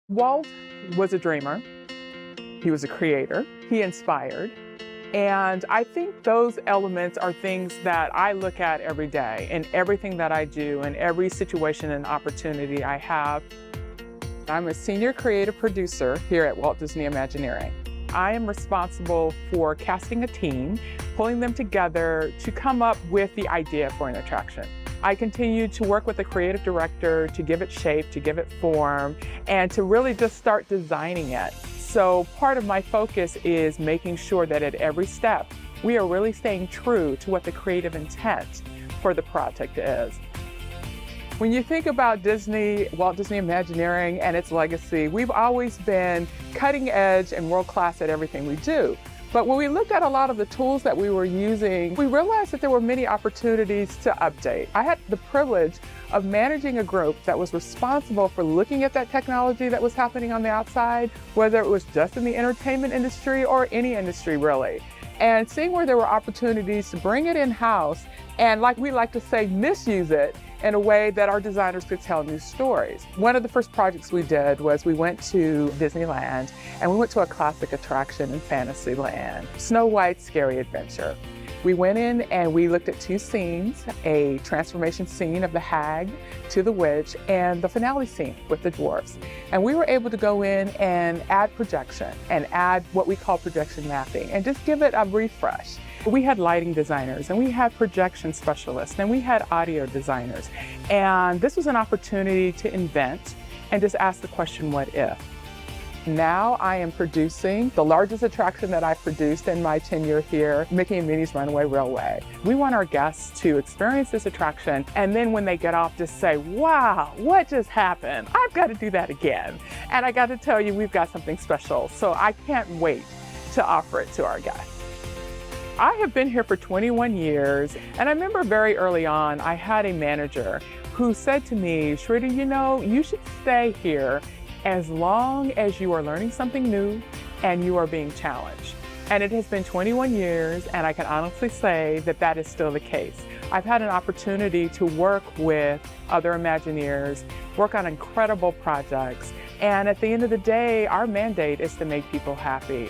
Walt was a dreamer. He was a creator. He inspired. And I think those elements are things that I look at every day in everything that I do, in every situation and opportunity I have. I'm a senior creative producer here at Walt Disney Imagineering. I am responsible for casting a team, pulling them together to come up with the idea for an attraction. I continue to work with the creative director to give it shape, to give it form, and to really just start designing it. So part of my focus is making sure that at every step, we are really staying true to what the creative intent for the project is. When you think about Disney, Walt Disney Imagineering and its legacy, we've always been cutting edge and world-class at everything we do. But when we looked at a lot of the tools that we were using, we realized that there were many opportunities to update. I had the privilege of managing a group that was responsible for looking at that technology that was happening on the outside, whether it was just in the entertainment industry or any industry really, and seeing where there were opportunities to bring it in-house and, like we like to say, misuse it in a way that our designers could tell new stories. One of the first projects we did was we went to Disneyland and we went to a classic attraction in Fantasyland, Snow White's Scary Adventure. We went in and we looked at two scenes, a transformation scene of the hag to the witch and the finale scene with the dwarfs. And we were able to go in and add projection and add what we call projection mapping and just give it a refresh. We had lighting designers and we had projection specialists and we had audio designers. And this was an opportunity to invent and just ask the question, what if? Now I am producing the largest attraction that I've produced in my tenure here, Mickey and Minnie's Runaway Railway. We want our guests to experience this attraction and then when they get off just say, wow, what just happened? I've got to do that again. And I got to tell you, we've got something special. So I can't wait to offer it to our guests. I have been here for 21 years, and I remember very early on, I had a manager who said to me, Shrita, you know, you should stay here as long as you are learning something new and you are being challenged. And it has been 21 years, and I can honestly say that that is still the case. I've had an opportunity to work with other Imagineers, work on incredible projects, and at the end of the day, our mandate is to make people happy.